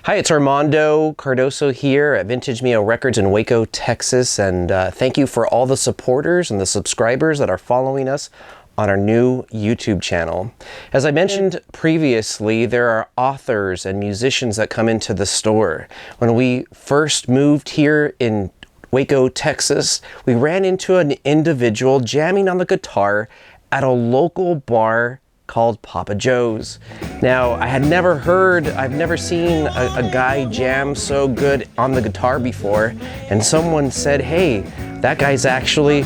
Hi, it's Armando Cardoso here at Vintage Mío Records in Waco, Texas, and thank you for all the supporters and the subscribers that are following us on our new YouTube channel. As I mentioned previously, there are authors and musicians that come into the store. When we first moved here in Waco, Texas, we ran into an individual jamming on the guitar at a local bar called Papa Joe's. Now, I've never seen a guy jam so good on the guitar before, and someone said, hey, that guy's actually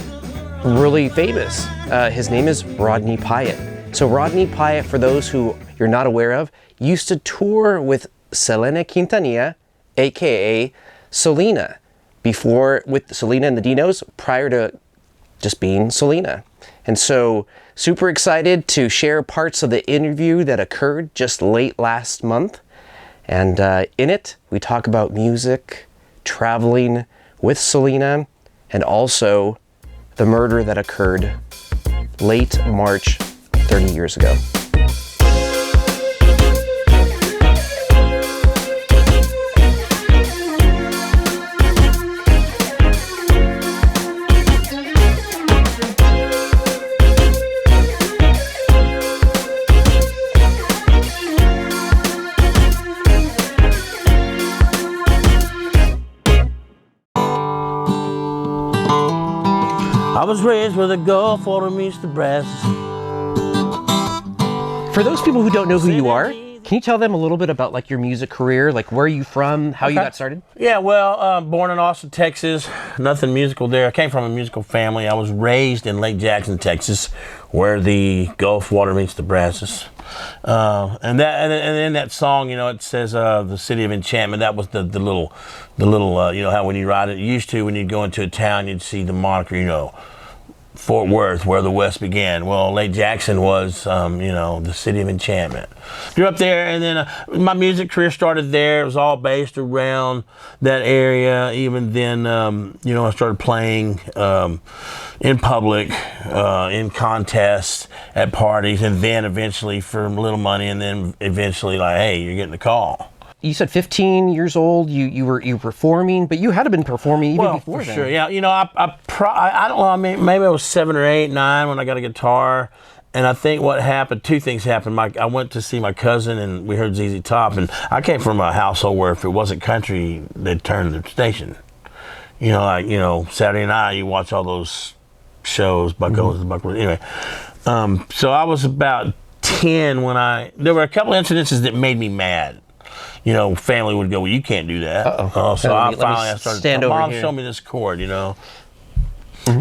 really famous. His name is Rodney Pyeatt. So Rodney Pyeatt, for those who you're not aware of, used to tour with Selena Quintanilla, aka Selena, with Selena and the Dinos, prior to just being Selena. And so, super excited to share parts of the interview that occurred just late last month. And in it, we talk about music, traveling with Selena, and also the murder that occurred late March 30 years ago. I was raised where the Gulf water meets the Brazos. For those people who don't know who you are, can you tell them a little bit about like your music career, like where are you from, how you got started? Yeah, well, born in Austin, Texas, nothing musical there. I came from a musical family. I was raised in Lake Jackson, Texas, where the Gulf water meets the Brazos. And in that song, you know, it says the city of enchantment. That was the little, you know, how when you ride it, used to when you'd go into a town, you'd see the moniker, you know, Fort Worth, where the West began. Well, Lake Jackson was, you know, the city of enchantment. Grew up there, and then my music career started there. It was all based around that area. Even then, you know, I started playing in public, in contests, at parties, and then eventually for little money, and then eventually like, hey, you're getting a call. You said 15 years old, you were performing, but you had to have been performing even before for then. Sure, yeah. You know, I don't know, I mean, maybe I was 7 or 8, 9 when I got a guitar. And I think what happened, two things happened. I went to see my cousin and we heard ZZ Top, and I came from a household where if it wasn't country, they'd turn the station. You know, like, you know, Saturday night, you watch all those shows, Buck Owens and Buck. Anyway, so I was about 10 when there were a couple incidences that made me mad. You know, family would go, well, you can't do that. So I started, Mom, show me this chord, you know.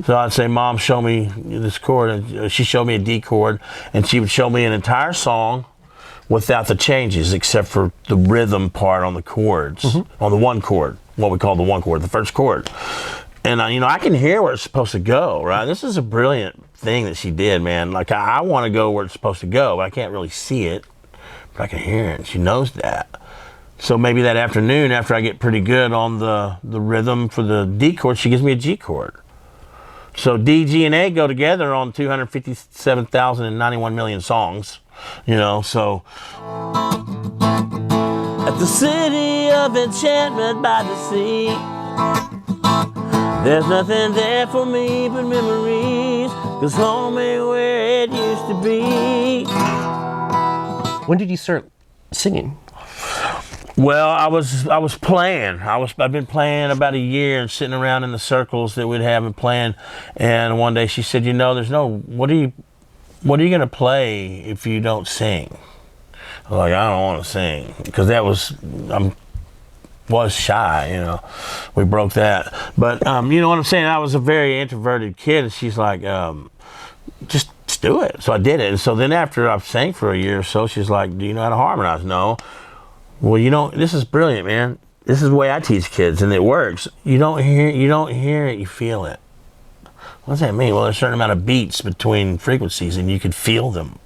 So I'd say, Mom, show me this chord. And she showed me a D chord, and she would show me an entire song without the changes, except for the rhythm part on the chords, on the one chord, what we call the one chord, the first chord. And, you know, I can hear where it's supposed to go, right? This is a brilliant thing that she did, man. Like, I want to go where it's supposed to go, but I can't really see it, but I can hear it, and she knows that. So maybe that afternoon, after I get pretty good on the rhythm for the D chord, she gives me a G chord. So D, G, and A go together on 257,091 million songs, you know, so. At the city of enchantment by the sea, there's nothing there for me but memories, 'cause home ain't where it used to be. When did you start singing? Well, I was playing. I've been playing about a year and sitting around in the circles that we'd have and playing. And one day she said, you know, what are you gonna play if you don't sing? I was like, I don't want to sing, because I was shy, you know. We broke that. But you know what I'm saying? I was a very introverted kid, and she's like, just do it. So I did it. And so then after I sang for a year or so, she's like, do you know how to harmonize? No. Well, you know, this is brilliant, man. This is the way I teach kids, and it works. You don't hear it, you feel it. What does that mean? Well, there's a certain amount of beats between frequencies, and you could feel them.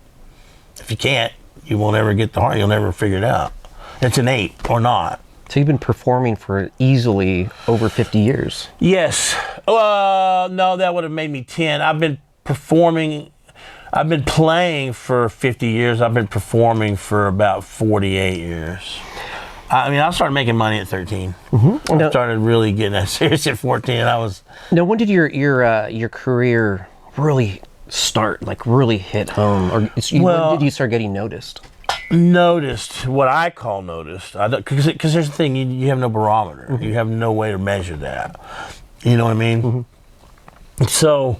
If you can't, you won't ever get the heart. You'll never figure it out. It's innate or not. So you've been performing for easily over 50 years. Yes. No, that would have made me 10. I've been performing I've been playing for 50 years. I've been performing for about 48 years. I mean, I started making money at 13. I started really getting that serious at 14. And I was. Now, when did your career really start? Like really hit home, or when did you start getting noticed? Noticed, what I call noticed, because there's the thing, you have no barometer. You have no way to measure that. You know what I mean? So,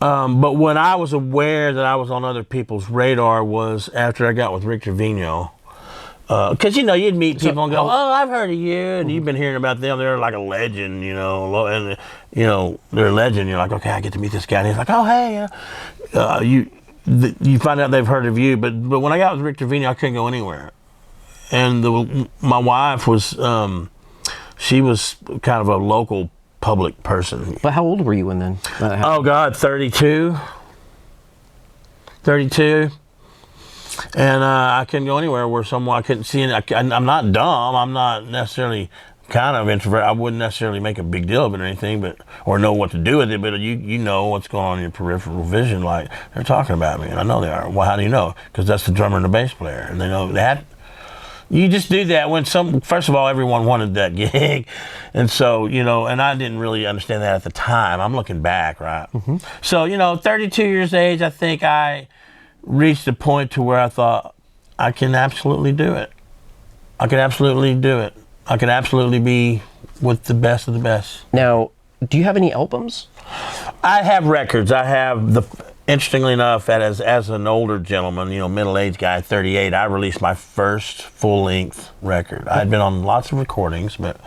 but when I was aware that I was on other people's radar was after I got with Rick Treveño. Because, you know, you'd meet people and go, oh, I've heard of you, and you've been hearing about them. They're like a legend, you know, and, you know, they're a legend. You're like, okay, I get to meet this guy. And he's like, oh, hey, you find out they've heard of you. But when I got with Rick Treveño, I couldn't go anywhere. And my wife was, she was kind of a local public person. But how old were you when then? Oh, God, 32. 32. And I couldn't go anywhere where someone I couldn't see. I'm not dumb. I'm not necessarily kind of introvert. I wouldn't necessarily make a big deal of it or anything, or know what to do with it. But you know what's going on in your peripheral vision. Like, they're talking about me, and I know they are. Well, how do you know? Because that's the drummer and the bass player, and they know that. You just do that when first of all, everyone wanted that gig. And so, you know, and I didn't really understand that at the time. I'm looking back, right? So, you know, 32 years of age, I think I reached a point to where I thought, I can absolutely do it. I can absolutely do it. I can absolutely be with the best of the best. Now, do you have any albums? I have records. I have interestingly enough, as an older gentleman, you know, middle-aged guy, 38, I released my first full-length record. I'd been on lots of recordings, but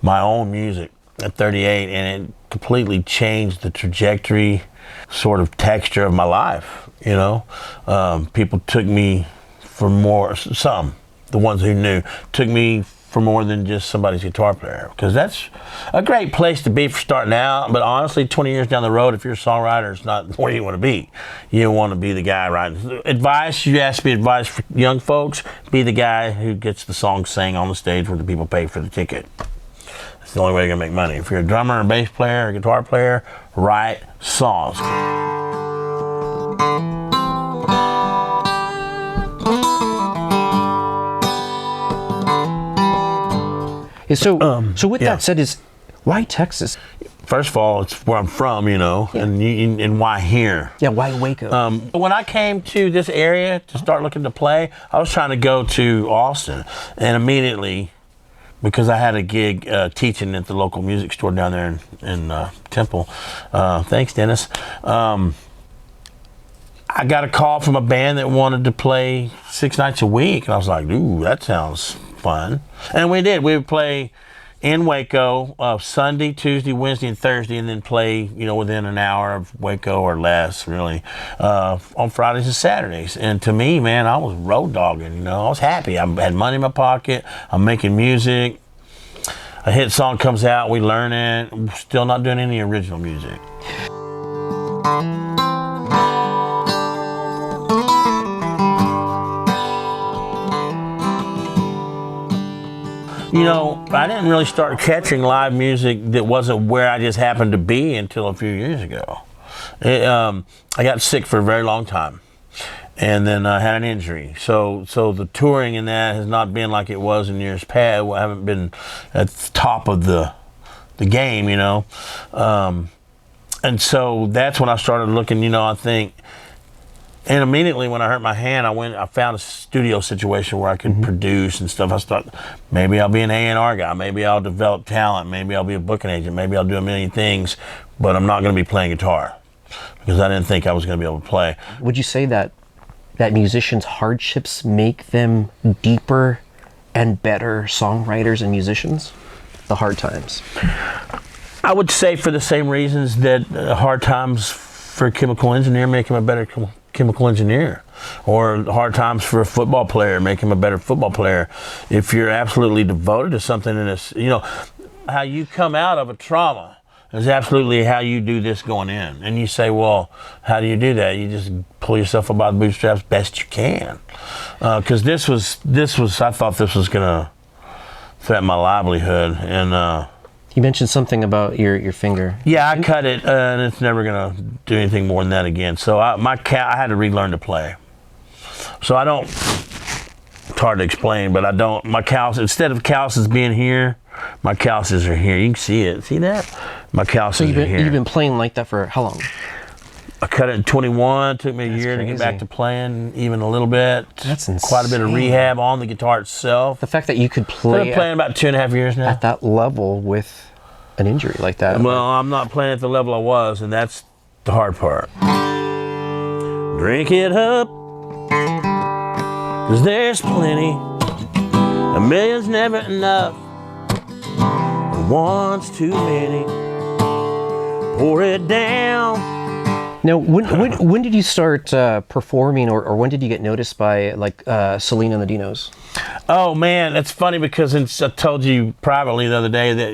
my own music at 38, and it completely changed the trajectory, sort of texture of my life, you know. People took me for more, the ones who knew, took me for more than just somebody's guitar player, because that's a great place to be for starting out. But honestly, 20 years down the road, if you're a songwriter, it's not where you want to be. You want to be the guy writing. Advice, you ask me advice for young folks, be the guy who gets the song sang on the stage where the people pay for the ticket. That's the only way you're going to make money. If you're a drummer, a bass player, a guitar player, write songs. So with that said, why Texas? First of all, it's where I'm from, you know, and why here? Yeah, why Waco? When I came to this area to start looking to play, I was trying to go to Austin, and immediately, because I had a gig teaching at the local music store down there in Temple. Thanks, Dennis. I got a call from a band that wanted to play 6 nights a week, and I was like, ooh, that sounds fun. And we did. We would play in Waco Sunday, Tuesday, Wednesday, and Thursday, and then play, you know, within an hour of Waco or less, really, on Fridays and Saturdays. And to me, man, I was road dogging, you know. I was happy. I had money in my pocket. I'm making music. A hit song comes out, we learn it. I'm still not doing any original music. You know, I didn't really start catching live music that wasn't where I just happened to be until a few years ago. I got sick for a very long time, and then I had an injury. So the touring in that has not been like it was in years past. I haven't been at the top of the game, you know. And so that's when I started looking, you know, I think. And immediately when I hurt my hand, I found a studio situation where I could produce and stuff. I thought, maybe I'll be an A&R guy. Maybe I'll develop talent. Maybe I'll be a booking agent. Maybe I'll do a million things, but I'm not going to be playing guitar because I didn't think I was going to be able to play. Would you say that musicians' hardships make them deeper and better songwriters and musicians? The hard times? I would say for the same reasons that hard times for a chemical engineer make him a better chemical engineer, or hard times for a football player make him a better football player. If you're absolutely devoted to something, and it's, you know, how you come out of a trauma is absolutely how you do this going in. And you say, well, how do you do that? You just pull yourself up by the bootstraps best you can. Because this was, I thought this was gonna threaten my livelihood. And you mentioned something about your finger. Yeah, I cut it, and it's never gonna do anything more than that again. So I had to relearn to play. So I don't It's hard to explain, but I don't. My calluses, instead of calluses being here, my calluses are here. You can see it. See that? My calluses are here. You've been playing like that for how long? I cut it in 21. Took me a year to get back to playing even a little bit. That's insane. Quite a bit of rehab on the guitar itself. The fact that you could play. I've been playing about 2.5 years now. At that level with an injury like that. Well, I'm not playing at the level I was, and that's the hard part. Drink it up, 'cause there's plenty. A million's never enough. One's too many. Pour it down. Now, when did you start performing, or when did you get noticed by like Selena and the Dinos? Oh man, that's funny because I told you privately the other day that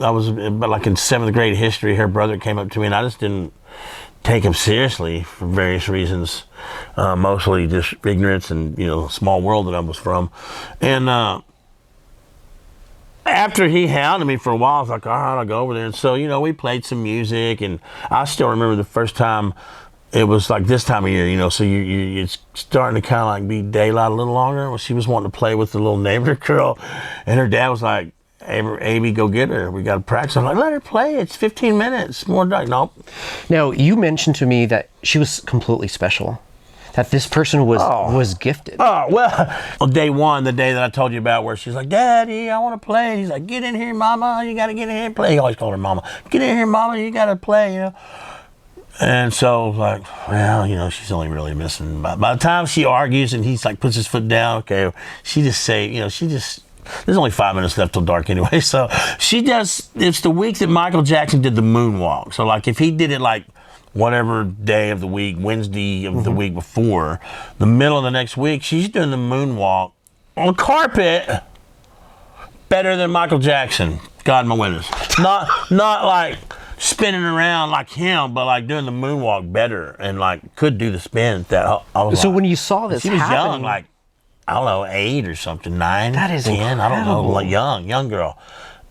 I was like in 7th grade history. Her brother came up to me, and I just didn't take him seriously for various reasons, mostly just ignorance and small world that I was from, and. After he hounded me for a while, I was like, all right, I'll go over there. And so, we played some music, and I still remember the first time it was like this time of year, so it's starting to kind of like be daylight a little longer. Well, she was wanting to play with the little neighbor girl, and her dad was like, Amy, go get her. We got to practice. I'm like, let her play. It's 15 minutes. More dark. Nope. Now, you mentioned to me that she was completely special. That this person was gifted. Oh, well, day one, the day that I told you about where she's like, Daddy, I want to play. He's like, get in here, Mama. You got to get in here and play. He always called her Mama. Get in here, Mama. You got to play, And so, like, well, she's only really missing. By the time she argues and he's like, puts his foot down, okay, she just say, there's only 5 minutes left till dark anyway. So it's the week that Michael Jackson did the moonwalk. So, like, if he did it like, whatever day of the week, Wednesday of the week before, the middle of the next week, she's doing the moonwalk on carpet better than Michael Jackson. God, my witness. Not like spinning around like him, but like doing the moonwalk better and like could do the spin. So when you saw this, she was young, like I don't know, 8 or something, 9, that is 10, incredible. I don't know, like young girl,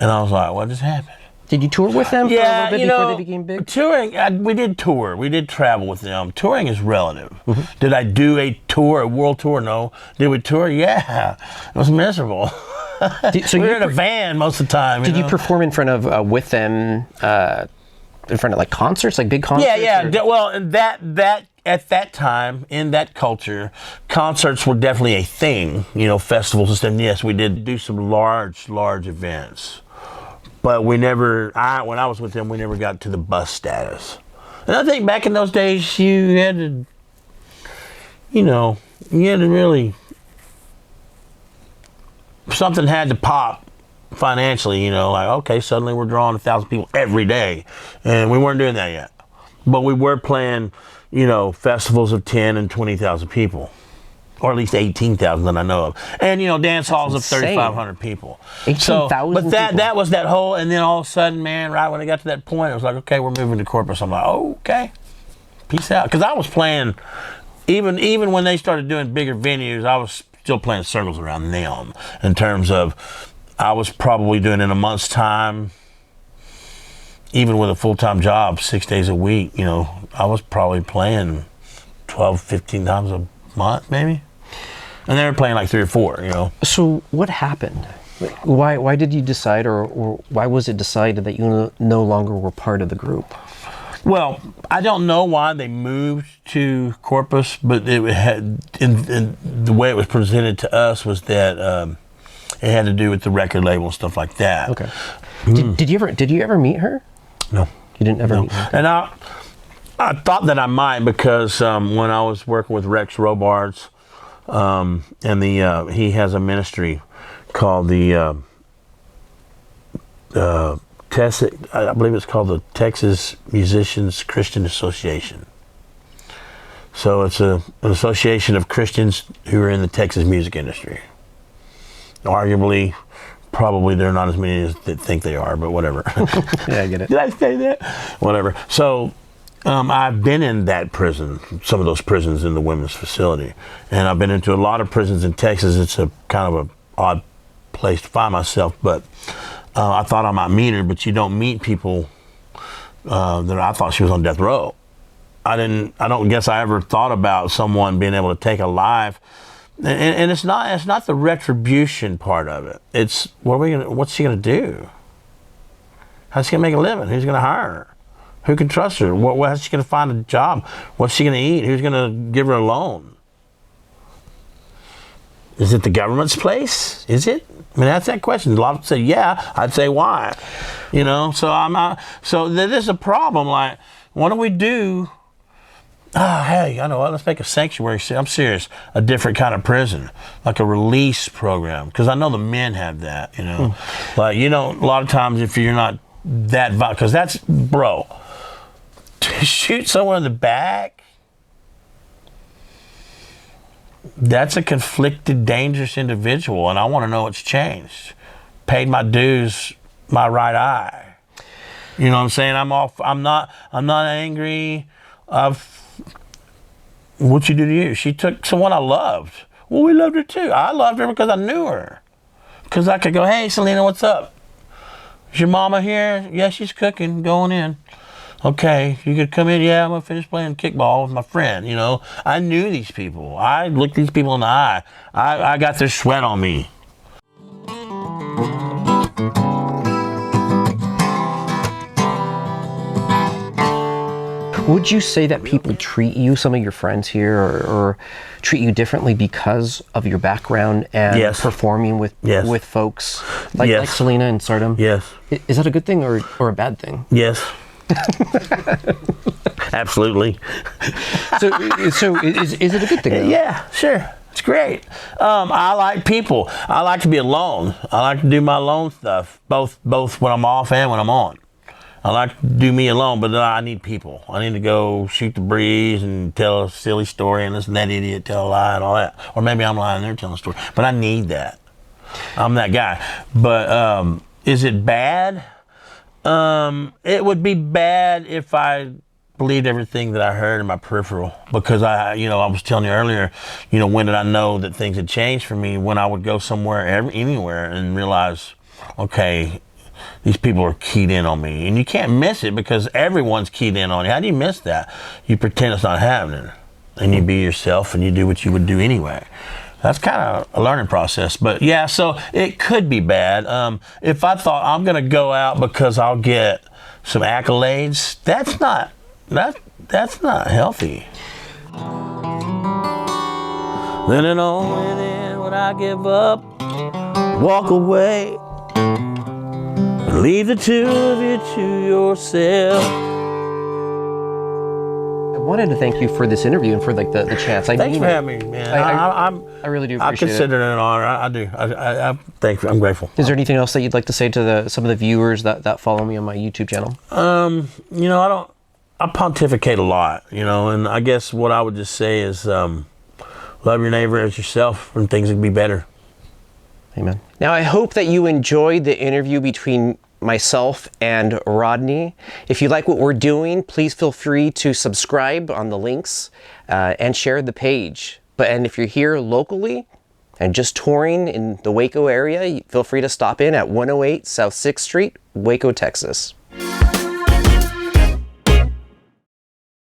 and I was like, what just happened? Did you tour with them for a little bit before they became big? Touring, we did tour. We did travel with them. Touring is relative. Did I do a world tour? No. Did we tour? Yeah. It was miserable. So we were in a van most of the time. Did you perform in front of, with them, in front of like concerts, like big concerts? Yeah. Well, that at that time, in that culture, concerts were definitely a thing, festivals and stuff. And yes, we did do some large events. But we never, when I was with them, we never got to the bus status. And I think back in those days, you had to really, something had to pop financially, like, okay, suddenly we're drawing 1,000 people every day. And we weren't doing that yet. But we were playing, festivals of 10 and 20,000 people. Or at least 18,000 that I know of. And, dance halls of 3,500 people. 18,000 But that was that whole, and then all of a sudden, man, right when it got to that point, it was like, okay, we're moving to corporate. So I'm like, oh, okay, peace out. Because I was playing, even when they started doing bigger venues, I was still playing circles around them in terms of, I was probably doing in a month's time, even with a full-time job, 6 days a week, I was probably playing 12, 15 times a month, maybe. And they were playing like 3 or 4, So what happened? Why did you decide, or why was it decided that you no longer were part of the group? Well, I don't know why they moved to Corpus, but it had, in the way it was presented to us was that it had to do with the record label and stuff like that. Okay. Did you ever meet her? No. You didn't ever meet her? And I thought that I might because when I was working with Rex Robards, and he has a ministry called the I believe it's called the Texas Musicians Christian Association. So it's an association of Christians who are in the Texas music industry. Arguably, probably there are not as many as that think they are, but whatever. Yeah, I get it. Did I say that? Whatever. So I've been in that prison, some of those prisons in the women's facility, and I've been into a lot of prisons in Texas. It's a kind of an odd place to find myself, but I thought I might meet her, but you don't meet people that I thought she was on death row. I don't guess I ever thought about someone being able to take a life and it's not the retribution part of it. It's what's she gonna do? How's she gonna make a living? Who's gonna hire her? Who can trust her? How's she gonna find a job? What's she gonna eat? Who's gonna give her a loan? Is it the government's place? Is it? I mean, that's that question. A lot of people say, yeah. I'd say, why? You know, so I'm not. So there is a problem. Like, what do we do? Hey, I know what. Let's make a sanctuary. I'm serious. A different kind of prison, like a release program, because I know the men have that. You know, like a lot of times if you're not that violent, because that's to shoot someone in the back. That's a conflicted, dangerous individual, and I want to know what's changed. Paid my dues, my right eye. You know what I'm saying? I'm not angry. What'd she do to you? She took someone I loved. Well, we loved her too. I loved her because I knew her. Because I could go, hey, Selena, what's up? Is your mama here? Yeah, she's cooking. Going in. Okay, you could come in. Yeah, I'm gonna finish playing kickball with my friend. You know, I knew these people. I looked these people in the eye. I got their sweat on me. Would you say that people treat you, some of your friends here, or treat you differently because of your background and performing with folks like Selena and Stardom? Yes. Is that a good thing or a bad thing? Yes. Absolutely. So is it a good thing, though? Yeah, sure. It's great. I like people. I like to be alone. I like to do my alone stuff, both when I'm off and when I'm on. I like to do me alone, but I need people. I need to go shoot the breeze and tell a silly story and listen to that idiot tell a lie and all that. Or maybe I'm lying there telling a story. But I need that. I'm that guy. But is it bad? It would be bad if I believed everything that I heard in my peripheral, because I was telling you earlier, when did I know that things had changed for me? When I would go somewhere, anywhere, and realize, okay, these people are keyed in on me, and you can't miss it because everyone's keyed in on you. How do you miss that? You pretend it's not happening, and you be yourself, and you do what you would do anyway. That's kind of a learning process. But yeah, so it could be bad. If I thought I'm going to go out because I'll get some accolades, that's not healthy. Then and only then would I give up, walk away, and leave the two of you to yourself. I wanted to thank you for this interview and for the chance. Thanks for having me, man. I really do appreciate it. I consider it an honor. I do. I'm grateful. Is there anything else that you'd like to say to some of the viewers that follow me on my YouTube channel? I pontificate a lot, and I guess what I would just say is love your neighbor as yourself, and things would be better. Amen. Now, I hope that you enjoyed the interview between myself and Rodney. If you like what we're doing, please feel free to subscribe on the links and share the page. And if you're here locally and just touring in the Waco area, feel free to stop in at 108 South 6th Street, Waco, Texas.